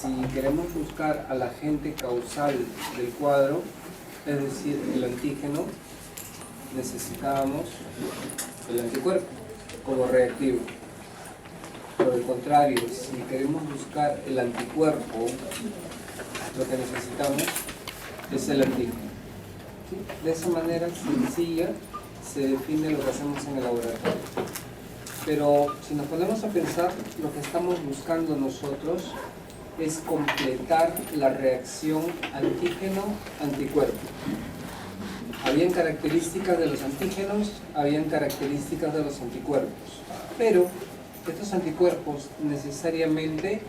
si queremos buscar al agente causal del cuadro, es decir, el antígeno, necesitábamos el anticuerpo como reactivo. Por el contrario, si queremos buscar el anticuerpo, lo que necesitamos es el antígeno. ¿Sí? De esa manera sencilla se define lo que hacemos en el laboratorio. Pero si nos ponemos a pensar, lo que estamos buscando nosotros es completar la reacción antígeno-anticuerpo. Habían características de los antígenos, habían características de los anticuerpos, pero estos anticuerpos necesariamente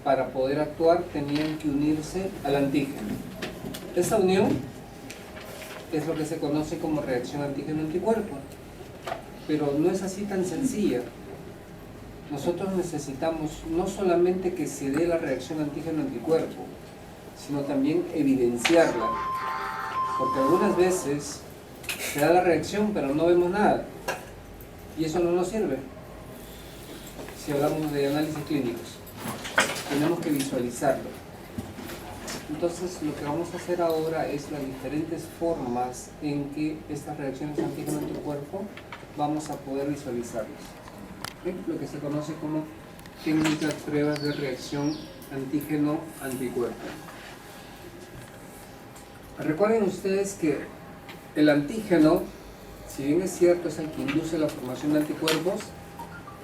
para poder actuar tenían que unirse al antígeno. Esa unión es lo que se conoce como reacción antígeno-anticuerpo, pero no es así tan sencilla. Nosotros necesitamos no solamente que se dé la reacción antígeno-anticuerpo, sino también evidenciarla, porque algunas veces se da la reacción pero no vemos nada, y eso no nos sirve. Si hablamos de análisis clínicos, tenemos que visualizarlo. Entonces lo que vamos a hacer ahora es las diferentes formas en que estas reacciones antígeno-anticuerpo vamos a poder visualizarlas. ¿Sí? Lo que se conoce como técnicas pruebas de reacción antígeno-anticuerpo. Recuerden ustedes que el antígeno, si bien es cierto, es el que induce la formación de anticuerpos,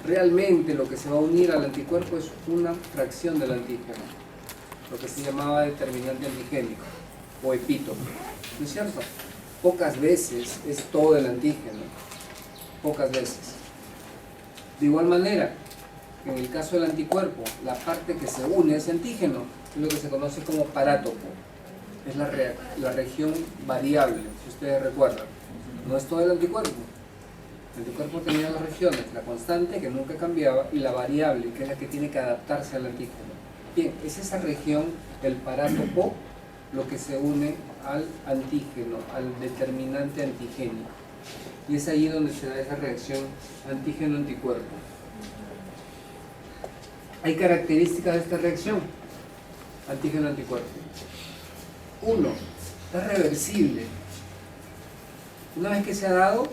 realmente lo que se va a unir al anticuerpo es una fracción del antígeno, lo que se llamaba determinante antigénico o epítope, ¿no es cierto? Pocas veces es todo el antígeno, pocas veces. De igual manera, en el caso del anticuerpo, la parte que se une a ese antígeno es lo que se conoce como parátopo, es la región variable, si ustedes recuerdan. No es todo el anticuerpo. El anticuerpo tenía dos regiones, la constante, que nunca cambiaba, y la variable, que es la que tiene que adaptarse al antígeno. Bien, es esa región, el parátopo, lo que se une al antígeno, al determinante antigénico. Y es ahí donde se da esa reacción antígeno-anticuerpo. Hay características de esta reacción antígeno-anticuerpo. Uno, es reversible. Una vez que se ha dado,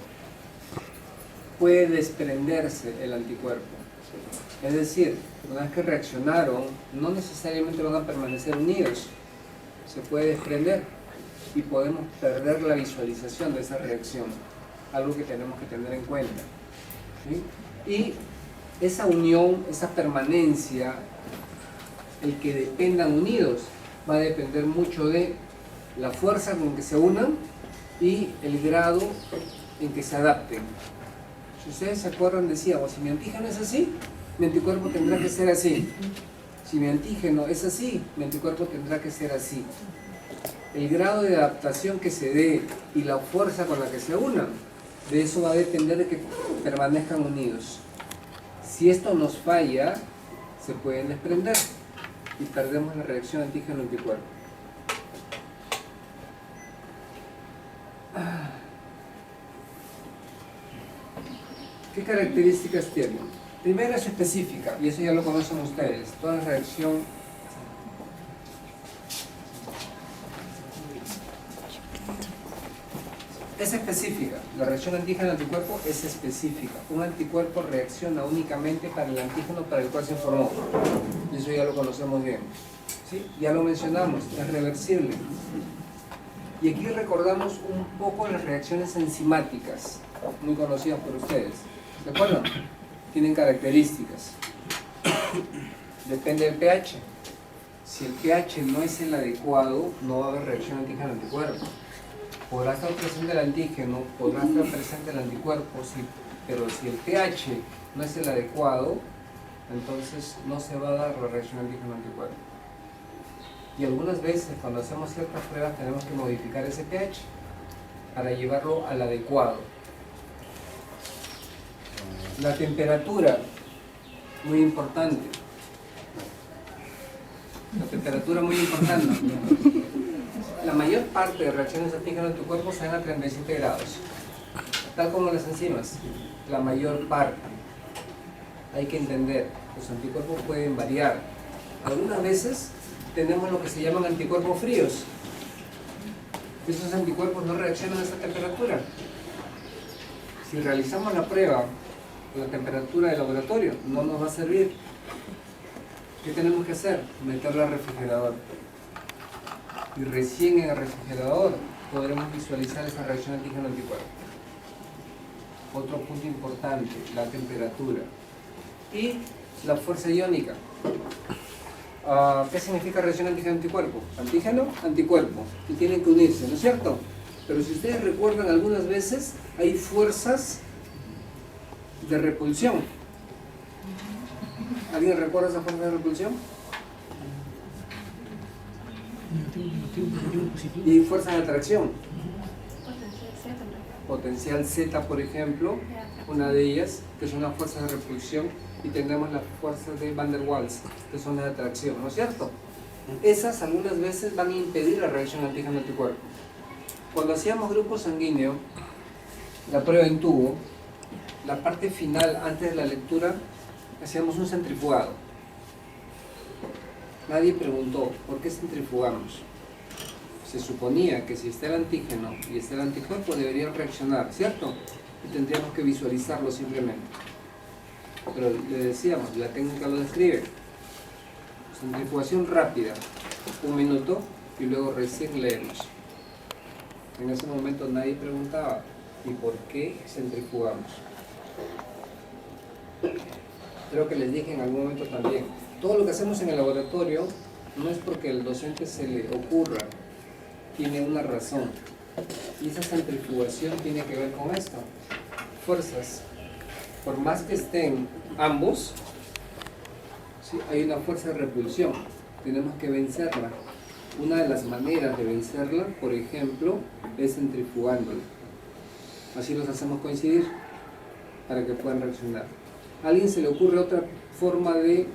puede desprenderse el anticuerpo. Es decir, una vez que reaccionaron, no necesariamente van a permanecer unidos. Se puede desprender y podemos perder la visualización de esa reacción. Algo que tenemos que tener en cuenta. ¿Sí? Y esa unión, esa permanencia, el que dependan unidos, va a depender mucho de la fuerza con que se unan y el grado en que se adapten. Si ustedes se acuerdan, decíamos, si mi antígeno es así, mi anticuerpo tendrá que ser así. Si mi antígeno es así, mi anticuerpo tendrá que ser así. El grado de adaptación que se dé y la fuerza con la que se unan, de eso va a depender de que permanezcan unidos. Si esto nos falla, se pueden desprender y perdemos la reacción antígeno-anticuerpo. ¿Qué características tiene? Primero es específica, y eso ya lo conocen ustedes. Toda reacción es específica. La reacción antígeno-anticuerpo es específica. Un anticuerpo reacciona únicamente para el antígeno para el cual se formó. Y eso ya lo conocemos bien. ¿Sí? Ya lo mencionamos, es reversible. Y aquí recordamos un poco las reacciones enzimáticas, muy conocidas por ustedes. ¿De acuerdo? Tienen características. Depende del pH. Si el pH no es el adecuado, no va a haber reacción antígeno-anticuerpo. Podrá estar presente el antígeno, podrá estar presente el anticuerpo, sí, pero si el pH no es el adecuado, entonces no se va a dar la reacción antígeno-anticuerpo. Y algunas veces cuando hacemos ciertas pruebas tenemos que modificar ese pH para llevarlo al adecuado. La temperatura, muy importante. La temperatura muy importante. La mayor parte de reacciones antígeno-anticuerpo se dan a 37 grados, tal como las enzimas, la mayor parte. Hay que entender, los anticuerpos pueden variar, Algunas veces tenemos lo que se llaman anticuerpos fríos. Esos anticuerpos no reaccionan a esa temperatura. Si realizamos la prueba con la temperatura del laboratorio, no nos va a servir. ¿Qué tenemos que hacer? Meterla al refrigerador. Y recién en el refrigerador podremos visualizar esa reacción antígeno-anticuerpo. Otro punto importante, la temperatura. Y la fuerza iónica. ¿Qué significa reacción antígeno-anticuerpo? Antígeno, anticuerpo. Y tienen que unirse, ¿no es cierto? Pero si ustedes recuerdan, algunas veces hay fuerzas de repulsión. ¿Alguien recuerda esa fuerza de repulsión? Y fuerzas de atracción. Potencial Z, por ejemplo, una de ellas, que son las fuerzas de repulsión, y tenemos las fuerzas de Van der Waals, que son las de atracción, ¿no es cierto? Esas algunas veces van a impedir la reacción antígeno-anticuerpo. Cuando hacíamos grupo sanguíneo, la prueba en tubo, la parte final, antes de la lectura, hacíamos un centrifugado. Nadie preguntó, ¿por qué centrifugamos? Se suponía que si está el antígeno y está el anticuerpo deberían reaccionar, ¿cierto? Y tendríamos que visualizarlo simplemente. Pero le decíamos, la técnica lo describe. Centrifugación rápida, 1 minuto, y luego recién leemos. En ese momento nadie preguntaba, ¿y por qué centrifugamos? Creo que les dije en algún momento también, todo lo que hacemos en el laboratorio no es porque el docente se le ocurra, tiene una razón. Y esa centrifugación tiene que ver con esto. Fuerzas, por más que estén ambos, ¿sí? Hay una fuerza de repulsión, tenemos que vencerla. Una de las maneras de vencerla, por ejemplo, es centrifugándola. Así los hacemos coincidir para que puedan reaccionar. ¿A alguien se le ocurre otra forma de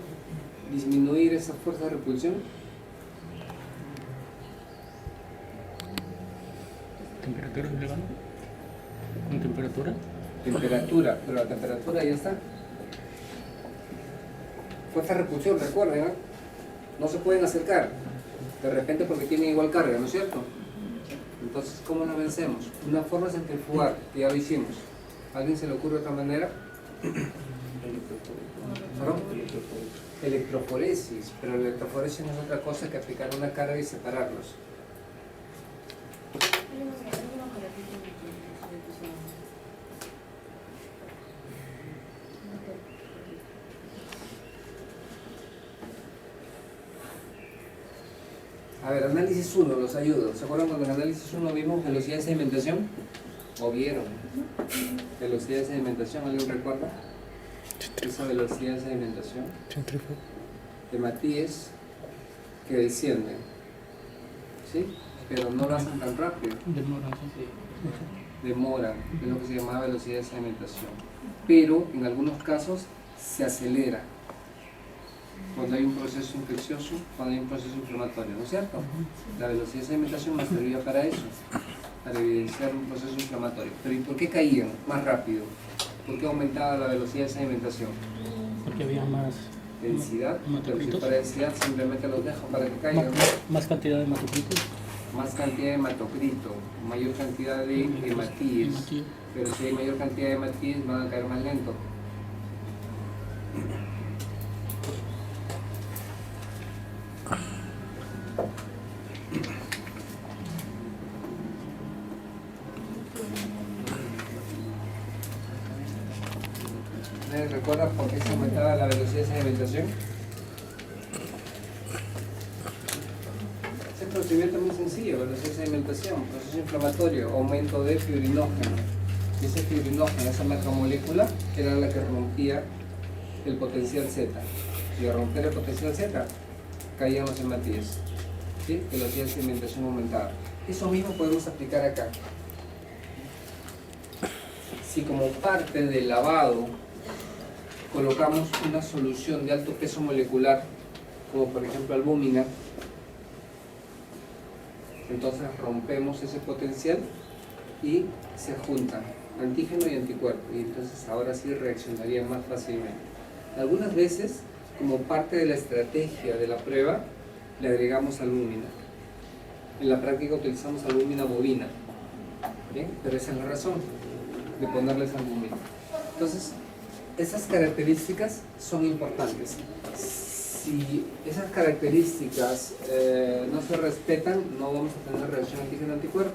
disminuir esa fuerza de repulsión? ¿Temperatura elevada? ¿Con temperatura? Temperatura, pero la temperatura ya está. Fuerza de repulsión, recuerden, ¿eh? No se pueden acercar de repente porque tienen igual carga, ¿no es cierto? Entonces, ¿cómo la vencemos? Una forma es centrifugar, que ya lo hicimos. ¿A alguien se le ocurre otra manera? ¿Perdón? Electroforesis, pero la electroforesis no es otra cosa que aplicar una carga y separarlos. A ver, análisis 1, los ayudo. ¿Se acuerdan cuando en análisis 1 vimos velocidad de sedimentación? ¿O vieron? Velocidad de sedimentación, ¿alguien recuerda? Esa velocidad de sedimentación de Matías que desciende, ¿sí? Pero no lo hacen tan rápido. Demoran, es lo que se llamaba velocidad de sedimentación. Pero en algunos casos se acelera. Cuando hay un proceso infeccioso, cuando hay un proceso inflamatorio, ¿no es cierto? La velocidad de sedimentación nos servía para eso, para evidenciar un proceso inflamatorio. Pero ¿y por qué caían más rápido? ¿Por qué aumentaba la velocidad de sedimentación? Porque había más densidad, pero si para densidad simplemente los dejo para que caigan. Más cantidad de hematocritos. Más cantidad de hematocrito, mayor cantidad de hematíes. Pero si hay mayor cantidad de hematíes van a caer más lento. ¿Recuerdas por qué se aumentaba la velocidad de sedimentación? Ese procedimiento es muy sencillo, velocidad de sedimentación, proceso inflamatorio, aumento de fibrinógeno. Y ese fibrinógeno, esa macromolécula, era la que rompía el potencial Z. Y al romper el potencial Z, caían los hematíes. ¿Sí? Velocidad de sedimentación aumentada. Eso mismo podemos aplicar acá. Si como parte del lavado colocamos una solución de alto peso molecular, como por ejemplo albúmina, entonces rompemos ese potencial y se juntan antígeno y anticuerpo, y entonces ahora sí reaccionarían más fácilmente. Algunas veces como parte de la estrategia de la prueba, le agregamos albúmina. En la práctica utilizamos albúmina bovina, ¿bien? Pero esa es la razón de ponerles albúmina. Entonces, esas características son importantes. Si esas características no se respetan, no vamos a tener reacción antígeno-anticuerpo.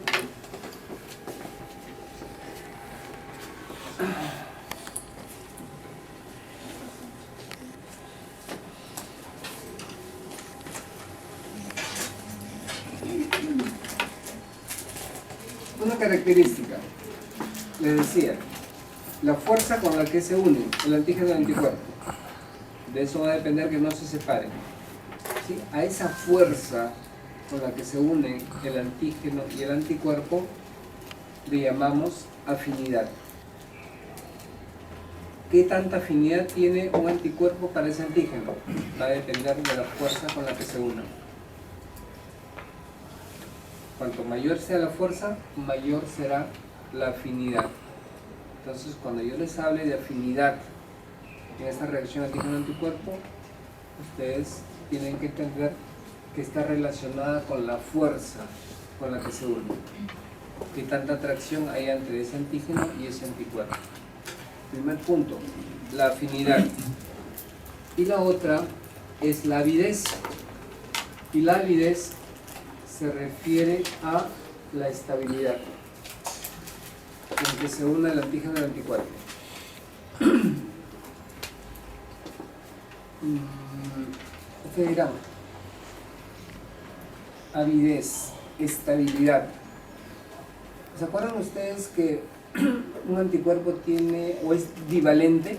Una característica, les decía, la fuerza con la que se unen el antígeno y el anticuerpo. De eso va a depender que no se separen. ¿Sí? A esa fuerza con la que se unen el antígeno y el anticuerpo le llamamos afinidad. ¿Qué tanta afinidad tiene un anticuerpo para ese antígeno? Va a depender de la fuerza con la que se unan. Cuanto mayor sea la fuerza, mayor será la afinidad. Entonces, cuando yo les hable de afinidad en esta reacción antígeno-anticuerpo, ustedes tienen que entender que está relacionada con la fuerza con la que se unen. ¿Qué tanta atracción hay entre ese antígeno y ese anticuerpo? Primer punto, la afinidad. Y la otra es la avidez. Y la avidez se refiere a la estabilidad en que se une el antígeno y el anticuerpo. Ustedes dirán, avidez, estabilidad. ¿Se acuerdan ustedes que un anticuerpo tiene o es divalente?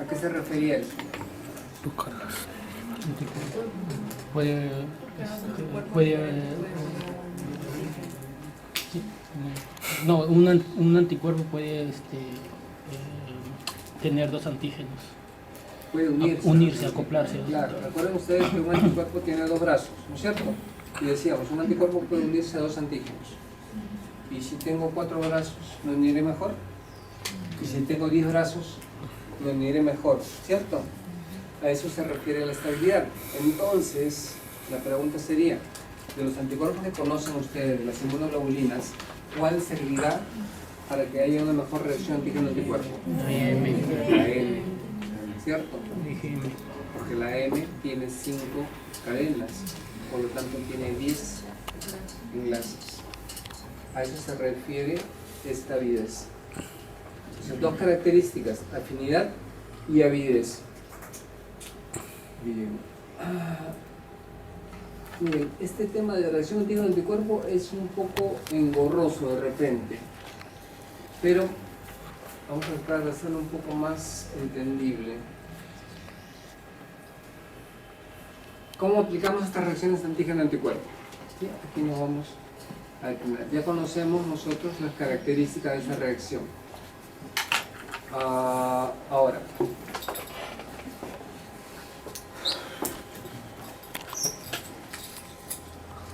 ¿A qué se refería eso? Tú cargas. No, un anticuerpo puede tener dos antígenos. Puede unirse, acoplarse. Claro, recuerden ustedes que un anticuerpo tiene dos brazos, ¿no es cierto? Y decíamos, un anticuerpo puede unirse a dos antígenos. Y si tengo 4 brazos, ¿me uniré mejor? Y si tengo 10 brazos, me uniré mejor, ¿cierto? A eso se refiere la estabilidad. Entonces, la pregunta sería, de los anticuerpos que conocen ustedes, las inmunoglobulinas, ¿cuál servirá para que haya una mejor reacción antígeno-anticuerpo? La M, ¿cierto? Porque la M tiene 5 cadenas, por lo tanto tiene 10 enlaces. A eso se refiere esta avidez. Entonces, dos características, afinidad y avidez. Bien. Miren, este tema de reacción antígeno-anticuerpo es un poco engorroso de repente, pero vamos a tratar de hacerlo un poco más entendible. ¿Cómo aplicamos estas reacciones antígeno-anticuerpo? ¿Sí? Aquí nos vamos a detener. Ya conocemos nosotros las características de esa reacción. Ahora,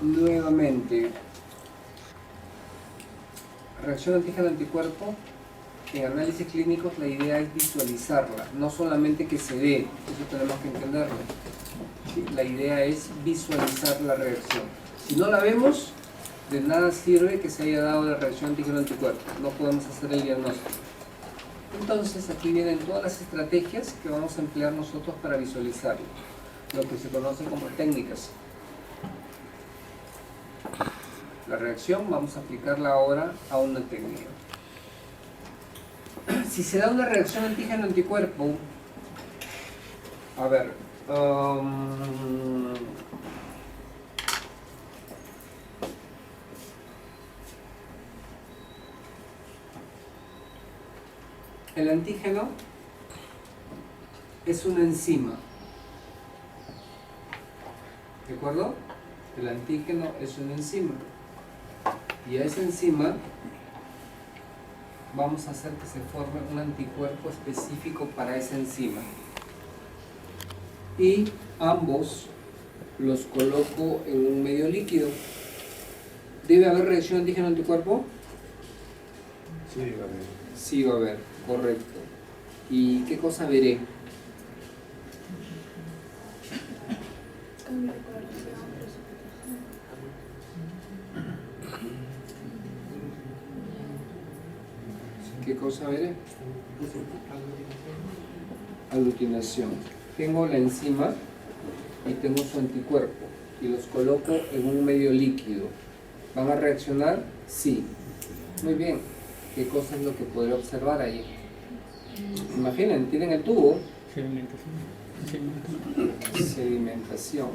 nuevamente, reacción antígeno-anticuerpo, en análisis clínicos la idea es visualizarla, no solamente que se dé, eso tenemos que entenderlo. ¿Sí? La idea es visualizar la reacción. Si no la vemos, de nada sirve que se haya dado la reacción antígeno-anticuerpo, no podemos hacer el diagnóstico. Entonces aquí vienen todas las estrategias que vamos a emplear nosotros para visualizarlo, lo que se conoce como técnicas. La reacción vamos a aplicarla ahora a una técnica. Si se da una reacción antígeno-anticuerpo, a ver, el antígeno es una enzima, ¿de acuerdo? El antígeno es una enzima y a esa enzima vamos a hacer que se forme un anticuerpo específico para esa enzima y ambos los coloco en un medio líquido. ¿Debe haber reacción antígeno-anticuerpo? Sí, va a haber. Sí va a haber, correcto. ¿Y qué cosa veré? ¿Qué cosa veré? Aglutinación. Tengo la enzima y tengo su anticuerpo y los coloco en un medio líquido. ¿Van a reaccionar? Sí. Muy bien. ¿Qué cosa es lo que podré observar ahí? Imaginen, tienen el tubo. Sedimentación.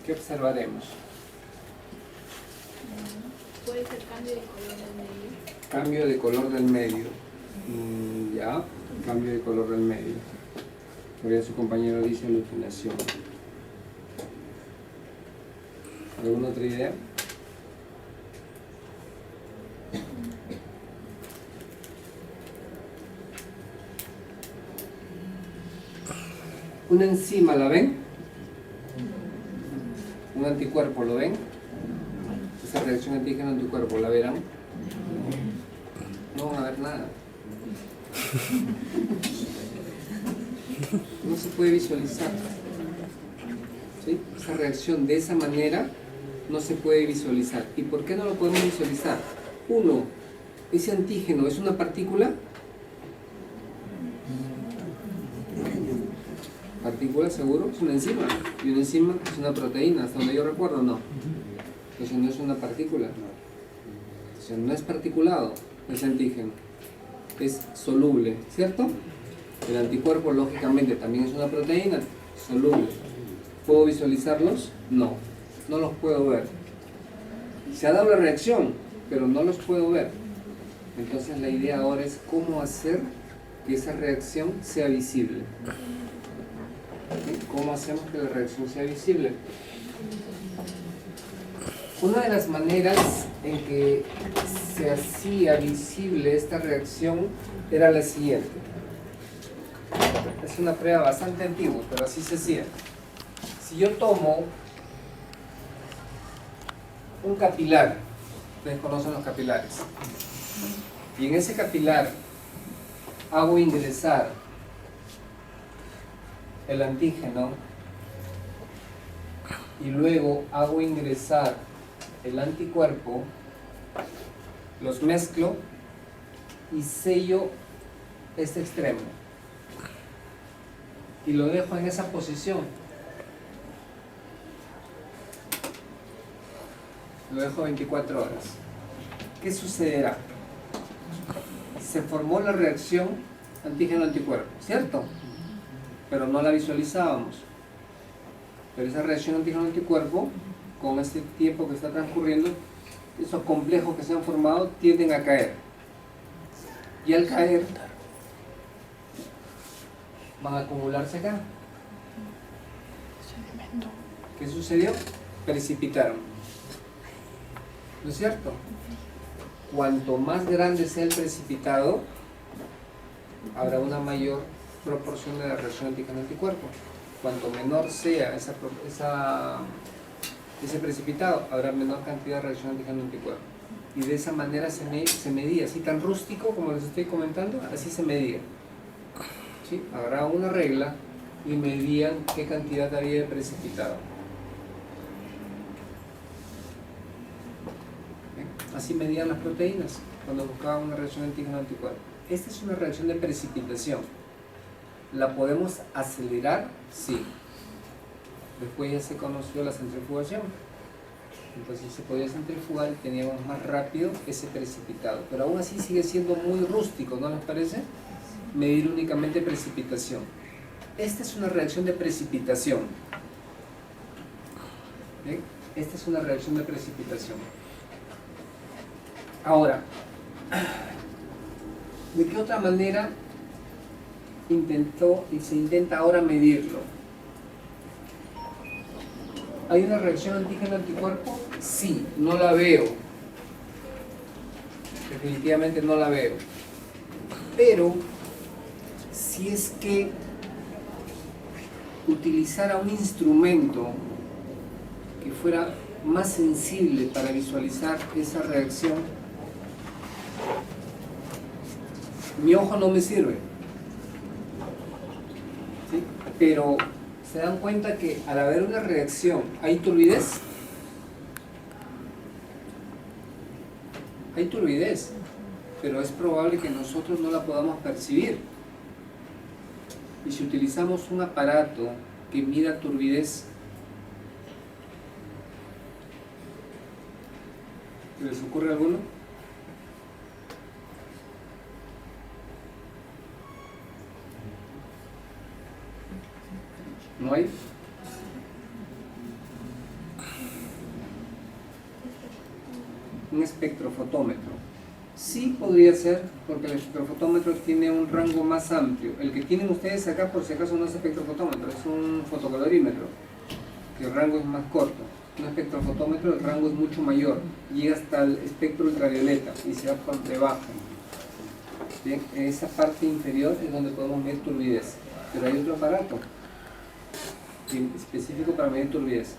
¿Qué observaremos? Puede ser cambio de color del medio. Cambio de color del medio. Ya, cambio de color del medio. Porque su compañero dice aglutinación. ¿Alguna otra idea? Una enzima, ¿la ven? Un anticuerpo, ¿lo ven? Esa reacción antígeno-anticuerpo, ¿la verán? No van a ver nada. No se puede visualizar. ¿Sí? Esa reacción de esa manera no se puede visualizar. ¿Y por qué no lo podemos visualizar? Uno, ese antígeno es una partícula. Partícula, seguro, es una enzima. Y una enzima es una proteína, hasta donde yo recuerdo, no. Entonces no es una partícula. O sea, no es particulado ese antígeno. Es soluble, ¿cierto? El anticuerpo, lógicamente, también es una proteína soluble. ¿Puedo visualizarlos? No, no los puedo ver. Se ha dado la reacción, pero no los puedo ver. Entonces la idea ahora es cómo hacer que esa reacción sea visible. ¿Cómo hacemos que la reacción sea visible? Una de las maneras en que se hacía visible esta reacción era la siguiente. Es una prueba bastante antigua, pero así se hacía. Si yo tomo un capilar, ustedes conocen los capilares, y en ese capilar hago ingresar el antígeno y luego hago ingresar el anticuerpo, los mezclo y sello este extremo y lo dejo en esa posición. Lo dejo 24 horas. ¿Qué sucederá? Se formó la reacción antígeno-anticuerpo, ¿cierto? Pero no la visualizábamos. Pero esa reacción antígeno-anticuerpo, con este tiempo que está transcurriendo, esos complejos que se han formado tienden a caer. Y al caer, van a acumularse acá. ¿Qué sucedió? Precipitaron. ¿No es cierto? Cuanto más grande sea el precipitado, habrá una mayor proporción de la reacción antígeno-anticuerpo. Cuanto menor sea ese precipitado, habrá menor cantidad de reacción antígeno-anticuerpo. Y de esa manera se medía, así tan rústico como les estoy comentando, así se medía. ¿Sí? Habrá una regla y medían qué cantidad había de precipitado. ¿Bien? Así medían las proteínas cuando buscaban una reacción antígeno-anticuerpo. Esta es una reacción de precipitación. ¿La podemos acelerar? Sí. Después ya se conoció la centrifugación. Entonces se podía centrifugar y teníamos más rápido ese precipitado. Pero aún así sigue siendo muy rústico, ¿no les parece? Medir únicamente precipitación. Esta es una reacción de precipitación. ¿Bien? Esta es una reacción de precipitación. Ahora, ¿de qué otra manera se intenta ahora medirlo? ¿Hay una reacción antígeno-anticuerpo? Sí, no la veo. Definitivamente no la veo. Pero, si es que utilizara un instrumento que fuera más sensible para visualizar esa reacción, Mi ojo no me sirve. ¿Sí? Pero se dan cuenta que al haber una reacción, ¿hay turbidez? Hay turbidez, pero es probable que nosotros no la podamos percibir. Y si utilizamos un aparato que mida turbidez, ¿les ocurre alguno? ¿No hay? Un espectrofotómetro. Sí podría ser, porque el espectrofotómetro tiene un rango más amplio. El que tienen ustedes acá, por si acaso, no es espectrofotómetro, es un fotocalorímetro, que el rango es más corto. Un espectrofotómetro, el rango es mucho mayor, llega hasta el espectro ultravioleta y se va por debajo. Bien, en esa parte inferior es donde podemos medir turbidez, pero hay otro aparato específico para medir turbidez.